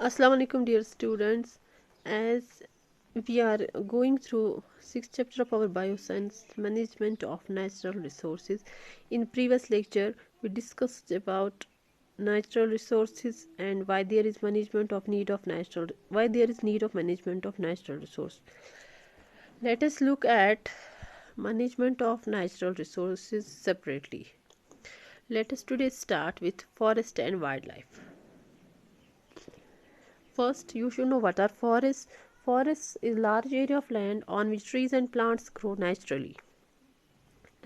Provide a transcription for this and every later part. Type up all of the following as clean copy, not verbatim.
Assalamu alaikum dear students. As we are going through sixth chapter of our bioscience management of natural resources, in previous lecture we discussed about natural resources and why there is need of management of natural resource. Let us look at management of natural resources separately. Let us today start with forest and wildlife. First, you should know what are forests. Forests is large area of land on which trees and plants grow naturally.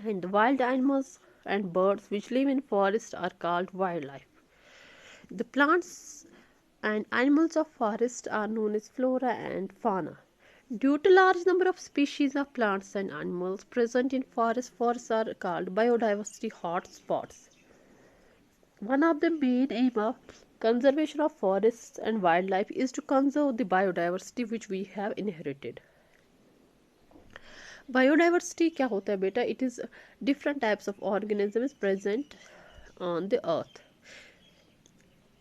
And the wild animals and birds which live in forests are called wildlife. The plants and animals of forest are known as flora and fauna. Due to large number of species of plants and animals present in forests are called biodiversity hotspots. One of the main aim of conservation of forests and wildlife is to conserve the biodiversity which we have inherited. Biodiversity क्या होता है बेटा? It is different types of organisms present on the earth.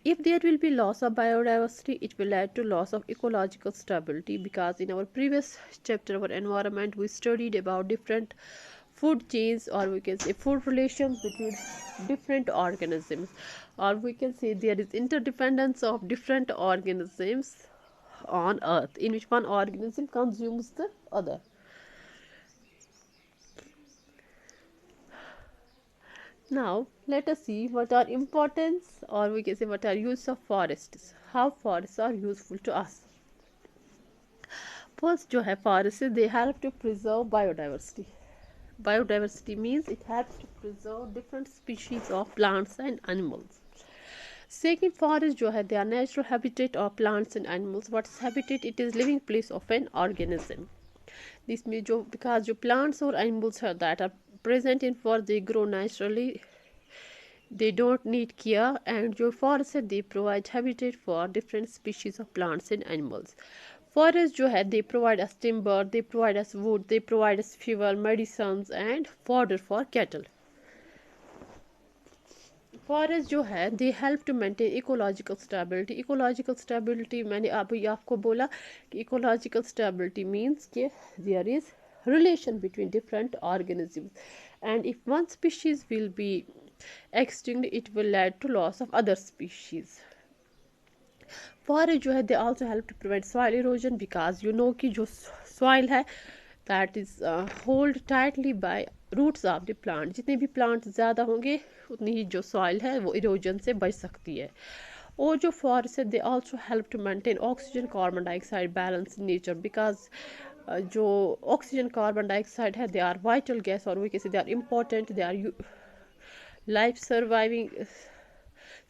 If there will be loss of biodiversity, it will lead to loss of ecological stability, because in our previous chapter of our environment we studied about different food chains, or we can say food relations between different organisms, or we can say there is interdependence of different organisms on earth, in which one organism consumes the other. Now let us see what are importance, or we can say what are use of forests, how forests are useful to us. First जो है forest, they help to preserve biodiversity. Biodiversity means it helps to preserve different species of plants and animals. Second, forest जो है they are natural habitat of plants and animals. What is habitat? It is living place of an organism. This means जो because जो plants or animals are that are present in forest, they grow naturally, they don't need care, and जो forest है they provide habitat for different species of plants and animals. Forest जो है they provide us timber, they provide us wood, they provide us fuel, medicines and fodder for cattle. Forest जो है they help to maintain ecological stability. Ecological stability मैंने अभी आपको बोला कि ecological stability means कि there is relation between different organisms, and if one species will be extinct, it will lead to loss of other species. Forest जो है they also help to prevent soil erosion, because you know कि जो soil है that is hold tightly by roots of the plant. जितने भी plant ज़्यादा होंगे उतनी ही जो सॉइल है वो इरोजन से बच सकती है. और जो फॉरेस्ट है they also help to maintain oxygen carbon dioxide balance in nature, because जो ऑक्सीजन कार्बन डाइऑक्साइड है दे आर वाइटल गैस, और वो कैसे they are important, they are life surviving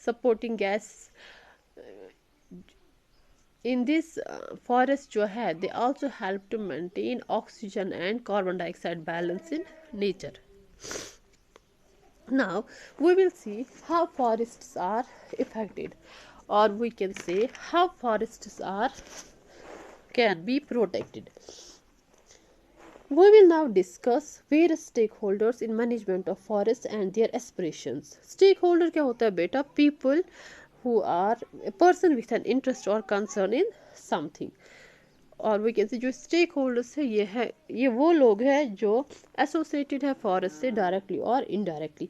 supporting gas. In this forest जो है they also help to maintain oxygen and carbon dioxide balance in nature. Now we will see how forests are affected, or we can say how forests are can be protected. We will now discuss various stakeholders in management of forests and their aspirations. Stakeholder क्या होता है बेटा? People who are a person with an interest or concern in something. और we can say जो stakeholders है ये वो लोग हैं जो associated है forest से directly or indirectly.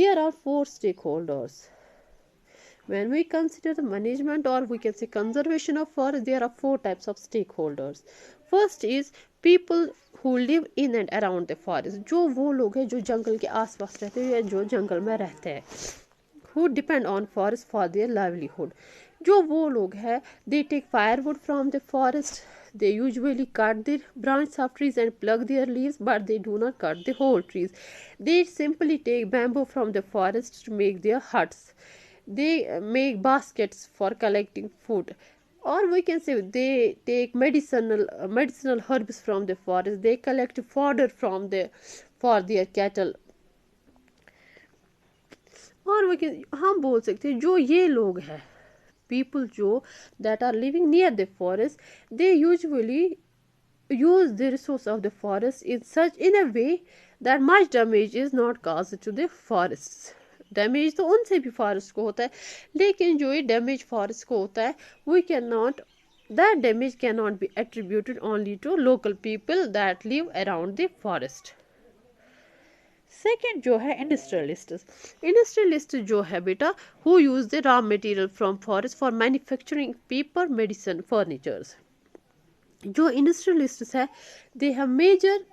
There are 4 stakeholders. When we consider the management, or we can say conservation of forest, there are 4 types of stakeholders. First is people who live in and around the forest. जो वो लोग हैं जो जंगल के आसपास रहते हैं या जो जंगल में रहते हैं. Who depend on forest for their livelihood. जो वो लोग हैं they take firewood from the forest. They usually cut the branches of trees and pluck their leaves, but they do not cut the whole trees. They simply take bamboo from the forest to make their huts. They make baskets for collecting food, or we can say they take medicinal herbs from the forest. They collect fodder from the for their cattle. और we can हम बोल सकते हैं जो ये लोग हैं people जो that are living near the forest, they usually use the resource of the forest in a way that much damage is not caused to the forests. Damage तो उनसे भी फॉरेस्ट को होता है, लेकिन जो ये डैमेज फॉरेस्ट को होता है we can not, that damage can not be attributed only to local people that live around the forest. Second जो है इंडस्ट्रियलिस्ट। इंडस्ट्रियलिस्ट जो है बेटा who use the raw material from forest for manufacturing paper, medicine, furnitures. जो industrialist है they have major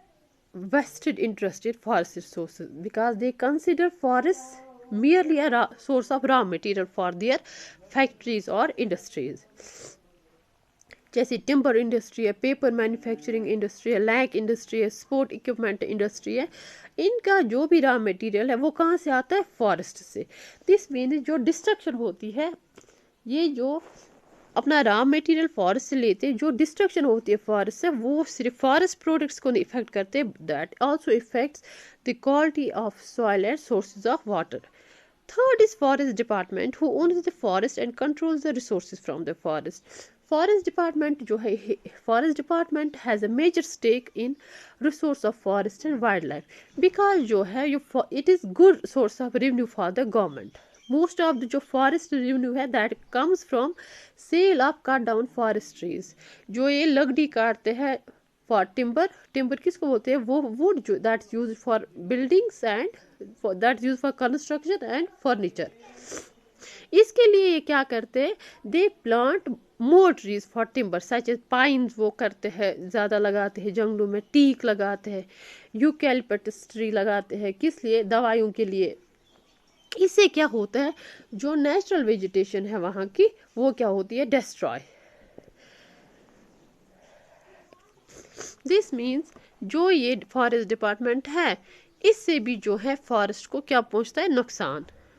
vested interest in forest resources because they consider forests merely a source of raw material for their factories or industries। जैसे timber industry है, paper manufacturing industry है, lack industry है, sport equipment industry है, इनका जो भी raw material है वो कहाँ से आता है, फॉरेस्ट से। दिस मीन्स जो डिस्ट्रक्शन होती है, ये जो अपना रॉ मटेरियल फॉरेस्ट से लेते हैं, जो डिस्ट्रक्शन होती है फॉरेस्ट से, वो सिर्फ फॉरेस्ट प्रोडक्ट्स को नहीं इफेक्ट करते, that also affects the quality of soil and sources of water. Third is forest department who owns the forest and controls the resources from the forest. Forest department जो है, forest department has a major stake in resource of forest and wild life because जो है it is good source of revenue for the government. Most of the जो forest revenue है that comes from cell of cut down forest trees. जो ये लकड़ी काटते हैं for timber, timber किसको बोलते हैं, वो वुड जो that's use for buildings and that's use for construction and furniture. इसके लिए ये क्या करते हैं, they plant more trees for timber such as pines, वो करते हैं ज़्यादा लगाते हैं जंगलों में, टीक लगाते हैं, यूकैलिप्टस ट्री लगाते हैं, किस लिए, दवाइयों के लिए। इससे क्या होता है, जो नेचुरल वेजिटेशन है वहाँ की वो क्या होती है, डिस्ट्रॉय। दिस मीन्स जो ये फॉरेस्ट डिपार्टमेंट है इससे भी जो है फॉरेस्ट को क्या पहुंचता है,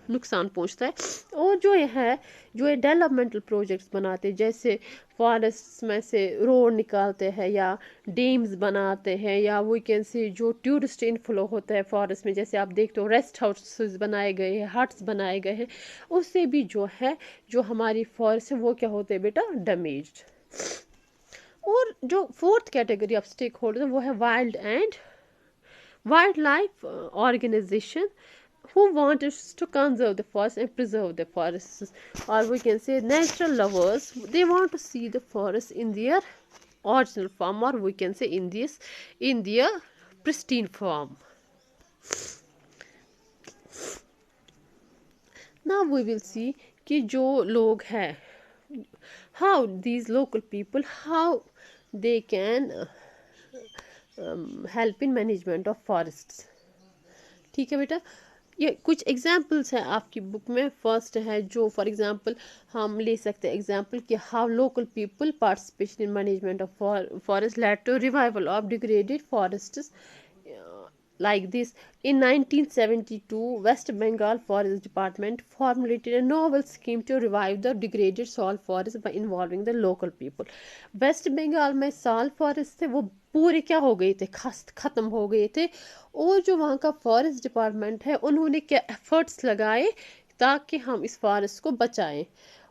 नुकसान पहुंचता है। और जो ये है, जो ये डेवलपमेंटल प्रोजेक्ट्स बनाते हैं, जैसे फॉरेस्ट में से रोड निकालते हैं या डैम्स बनाते हैं, या वी कैन से जो टूरिस्ट इनफ्लो होता है फॉरेस्ट में, जैसे आप देखते हो रेस्ट हाउसेस बनाए गए हैं, हट्स बनाए गए हैं, उससे भी जो है जो हमारी फॉरेस्ट है वो क्या होते हैं बेटा, डैमेज्ड। और जो fourth category of stakeholder वो है wildlife organisation who want us to conserve the forest and preserve the forests, or we can say natural lovers, they want to see the forest in their original form, or we can say in their pristine form. Now we will see कि जो लोग हैं, how these local people, how they can help in management of forests। ठीक है बेटा, ये कुछ examples हैं आपकी बुक में। फर्स्ट है जो फॉर एग्जांपल हम ले सकते हैं एग्जांपल कि how local people participation in management of forest led to revival of degraded forests like this. In 1972, West Bengal Forest Department formulated a novel scheme to revive the degraded salt forest by involving the local people. West Bengal में साल forest थे वो पूरे क्या हो गए थे, खत्म हो गए थे, और जो वहाँ का फॉरेस्ट डिपार्टमेंट है उन्होंने क्या एफर्ट्स लगाए ताकि हम इस फॉरेस्ट को बचाएं।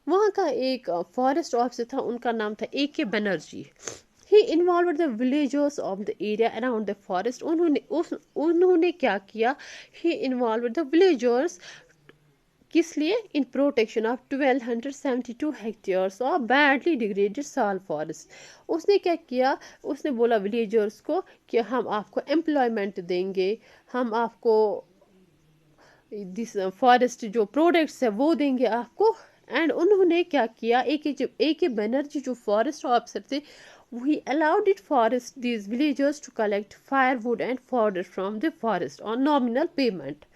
वहाँ का एक फॉरेस्ट ऑफिसर था, उनका नाम था A.K. Banerjee. He involved the villagers of the area around the forest. उन्होंने क्या किया, he involved the villagers किस लिए, in protection of 1272 hectares of badly degraded sal forest। उसने क्या किया, उसने बोला villagers को कि हम आपको employment देंगे, हम आपको दिस फॉरेस्ट जो प्रोडक्ट्स है वो देंगे आपको। एंड उन्होंने क्या किया, A.K. बनर्जी जो फॉरेस्ट ऑफिसर थे, he allowed it forest these villagers to collect firewood and fodder from the forest on nominal payment।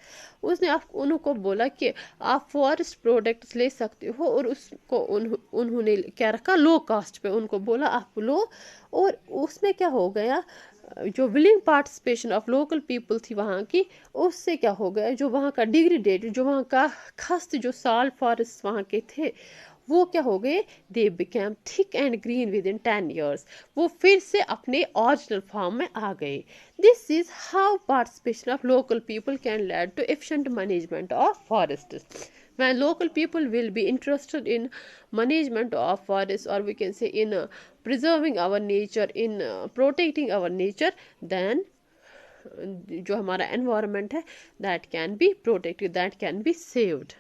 उसने उनको बोला कि आप फॉरेस्ट प्रोडक्ट्स ले सकते हो, और उसको उन्होंने क्या रखा, लो कॉस्ट पे उनको बोला आप लो। और उसमें क्या हो गया, जो willing participation of local people थी वहाँ की, उससे क्या हो गया, जो वहाँ का डिग्रेडेड, जो वहाँ का खस्त जो साल फॉरेस्ट वहाँ के थे वो क्या हो गए, they became thick and green with in 10 years, वो फिर से अपने ओरिजिनल फॉर्म में आ गए। This is how participation of local people can lead to efficient management of forest. When local people will be interested in management of forests, or we can say in preserving our nature, in protecting our nature, then जो हमारा environment है that can be protected, that can be saved.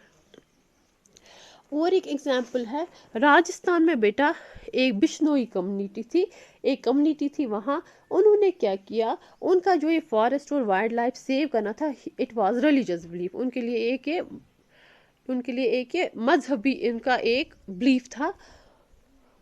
और एक example है राजस्थान में बेटा, एक Bishnoi community थी, एक कम्युनिटी थी वहाँ। उन्होंने क्या किया, उनका जो ये फॉरेस्ट और वाइल्ड लाइफ सेव करना था, इट वाज रिलीजियस बिलीफ। उनके लिए एक ये मजहबी इनका एक बिलीफ था।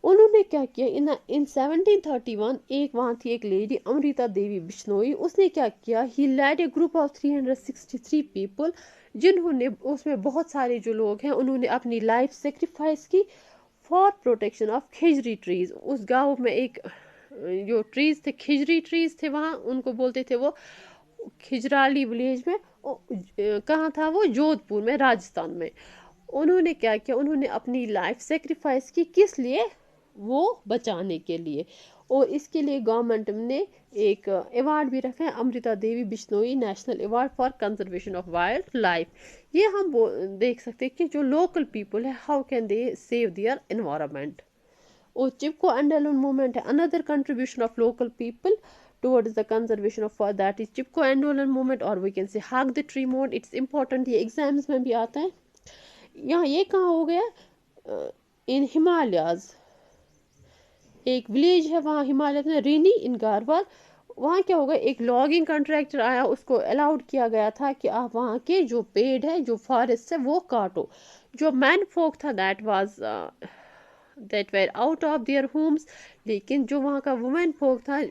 उन्होंने क्या किया, इन 1731 एक वहाँ थी एक लेडी अमृता देवी बिश्नोई। उसने क्या किया, he led a group of 363 people, जिन्होंने, उसमें बहुत सारे जो लोग हैं, उन्होंने अपनी लाइफ सेक्रीफाइस की for protection of khejri trees. उस गांव में एक जो ट्रीज थे, खिजरी ट्रीज थे वहाँ, उनको बोलते थे वो खिजराली विलेज में। कहाँ था वो, जोधपुर में, राजस्थान में। उन्होंने क्या किया, उन्होंने अपनी लाइफ सेक्रीफाइस की, किस लिए, वो बचाने के लिए। और इसके लिए गवर्नमेंट ने एक अवार्ड भी रखा है, Amrita Devi Bishnoi national award for conservation of wildlife. ये हम देख सकते हैं कि जो लोकल पीपल है, how can they save their environment. और चिपको एंडेलन मूवमेंट है another contribution of local people towards the conservation of forest, that is Chipko andolan movement, और we can say hug the tree mode. It's important, ये exams में भी आता है। यहाँ ये कहाँ हो गया, इन हिमालयाज एक विलेज है वहाँ हिमालय में, रेनी इन गारवाल। वहाँ क्या होगा, एक लॉगिंग कॉन्ट्रैक्टर आया, उसको अलाउड किया गया था कि आप वहाँ के जो पेड़ है, जो फॉरेस्ट है, वो काटो। जो मैन फोक था that were out of their homes. लेकिन जो वहाँ का वुमेन फोक था,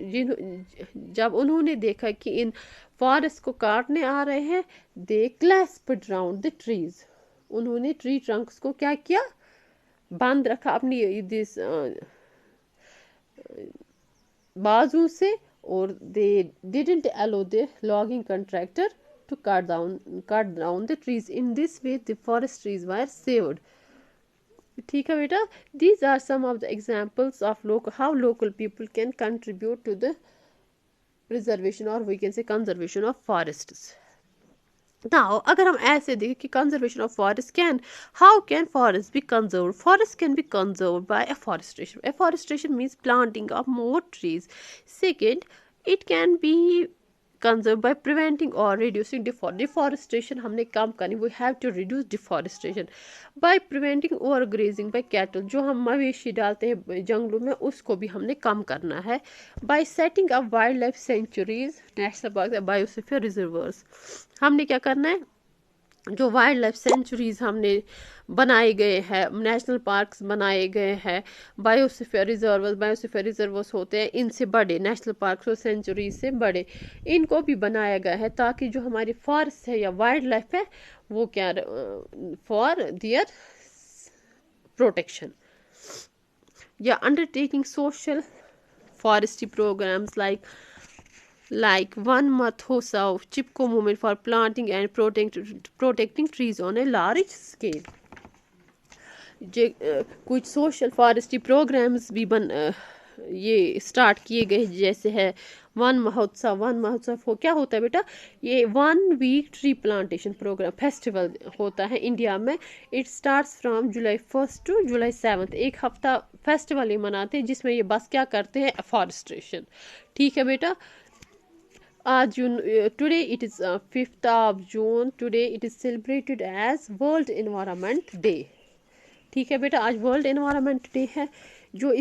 जब उन्होंने देखा कि इन फॉरेस्ट को काटने आ रहे हैं, दे क्लैस्प्ड राउंड द ट्रीज। उन्होंने ट्री ट्रंक्स को क्या किया, बंद रखा अपनी दिस बाजू से, और they didn't allow the logging contractor to cut down the trees. In this way the forest trees were saved. ठीक है बेटा, these are some of the examples of how local people can contribute to the preservation, or we can say conservation of forests. Now अगर हम ऐसे देखें कि conservation of forest how can forests be conserved? Forests can be conserved by afforestation. Afforestation means planting of more trees. Second, it can be conserved by preventing or reducing deforestation. हमने कम करनी, we have to reduce deforestation by preventing overgrazing by cattle. जो हम मवेशी डालते हैं जंगलों में, उसको भी हमने कम करना है। by setting up wildlife sanctuaries, national parks, biosphere reservoirs. हमने क्या करना है, जो वाइल्ड लाइफ सेंचुरीज हमने बनाए गए हैं, नेशनल पार्क्स बनाए गए हैं, बायोस्फीयर रिजर्वर्स होते हैं, इनसे बड़े नेशनल पार्क्स और सेंचुरीज से बड़े, इनको भी बनाया गया है ताकि जो हमारी फॉरेस्ट है या वाइल्ड लाइफ है, वो क्या, फॉर देयर प्रोटेक्शन। या undertaking social forestry programs like One Mathosa Chipko movement for planting and protecting trees on a large scale. कुछ सोशल फॉरेस्ट्री प्रोग्राम्स भी ये स्टार्ट किए गए, जैसे है वन महोत्सव हो, क्या होता है बेटा, ये 1 week tree plantation program festival होता है इंडिया में। It starts from July 1st to July 7th। एक हफ्ता फेस्टिवल ये मनाते हैं, जिसमें ये बस क्या करते हैं, अफॉरेस्ट्रेशन। ठीक है बेटा, आज today it is 5th of June. Today it is celebrated as World Environment Day. ठीक है बेटा, आज वर्ल्ड एनवायरनमेंट डे है। जो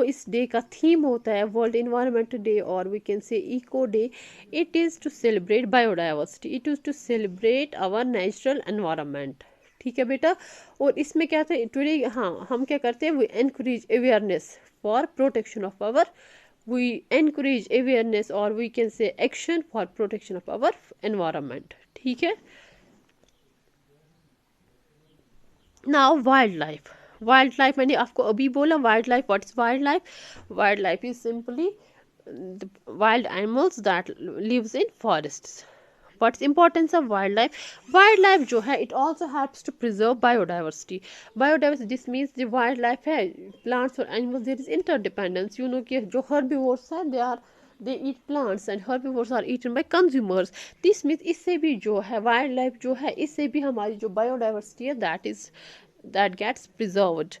इस डे का थीम होता है, वर्ल्ड एनवायरनमेंट डे, और we can say eco day, it is to celebrate biodiversity, it is to celebrate our natural environment. ठीक है बेटा, और इसमें क्या था टुडे, हाँ, हम क्या करते हैं, we encourage awareness for protection of our, we encourage awareness, or we can say action for protection of our environment. ठीक है। now wildlife मैंने आपको अभी बोला, wildlife, what is wildlife is simply the wild animals that lives in forests. What's importance of wildlife जो है, it also helps to preserve biodiversity. This means the wildlife है, plants और animals, there is interdependence. you know कि जो herbivores है, they eat plants and herbivores are eaten by consumers. This means इससे भी जो है wildlife जो है, इससे भी हमारी जो biodiversity है, that is that gets preserved.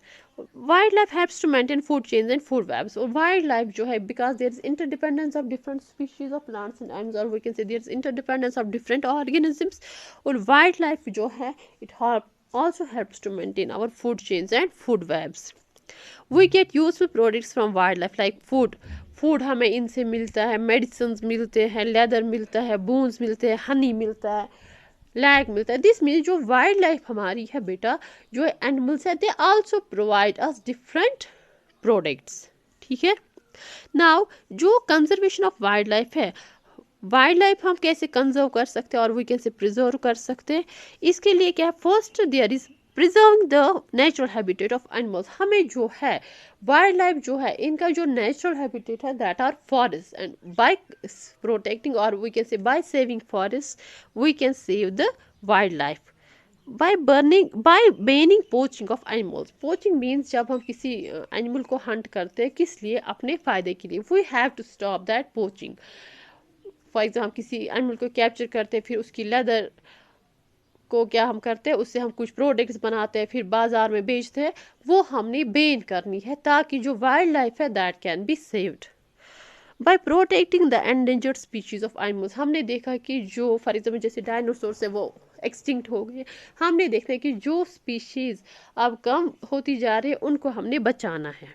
Wildlife helps to maintain food chains and food webs. और wildlife जो है, because there is interdependence of different species of plants and animals, or we can say there is interdependence of different organisms. और wildlife जो है, it also helps to maintain our food chains and food webs. We get useful products from wildlife like food हमें इनसे मिलता है, medicine मिलते हैं, leather मिलता है, बोन्स मिलते हैं, हनी मिलता है, लैग मिलता है. दिस मीन्स जो वाइल्ड लाइफ हमारी है बेटा, जो एनिमल्स है, they also provide us different products. ठीक है. नाउ जो कंजर्वेशन ऑफ वाइल्ड लाइफ है, वाइल्ड लाइफ हम कैसे कंजर्व कर सकते हैं और वी कैसे प्रिजर्व कर सकते हैं, इसके लिए क्या है, first there is preserving the natural habitat of animals. हमें जो है वाइल्ड लाइफ जो है, इनका जो नेचुरल हैबिटेट है, that are forest, and by protecting और we can say by saving forest we can save the wildlife. By banning poaching of animals. Poaching means जब हम किसी एनिमल को हंट करते हैं, किस लिए, अपने फायदे के लिए. We have to stop that poaching. For example किसी एनिमल को कैप्चर करते हैं, फिर उसकी लेदर को क्या हम करते हैं, उससे हम कुछ प्रोडक्ट्स बनाते हैं, फिर बाजार में बेचते हैं. वो हमने बैन करनी है ताकि जो वाइल्ड लाइफ है that can be saved. By protecting the endangered species of animals. हमने देखा कि जो फॉर एग्जाम्पल जैसे डायनासोर है वो एक्सटिंक्ट हो गए. हमने देखा कि जो स्पीशीज अब कम होती जा रही है उनको हमने बचाना है.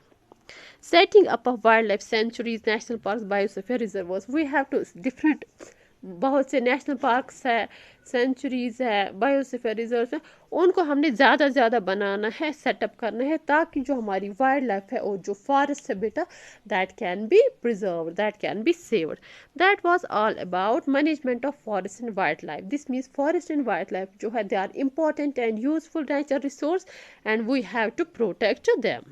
Setting up of wildlife sanctuaries, national parks, biosphere reservoirs. We have to different, बहुत से नेशनल पार्क्स है, सेंचुरीज है, बायोस्फीयर रिजर्व है, उनको हमने ज़्यादा ज़्यादा बनाना है, सेटअप करना है, ताकि जो हमारी वाइल्ड लाइफ है और जो फॉरेस्ट है बेटा, that can be preserve, that can be saved. That was all about management of forest and wild life. This means forest and wild life जो है, they are important and useful nature resource and we have to protect them.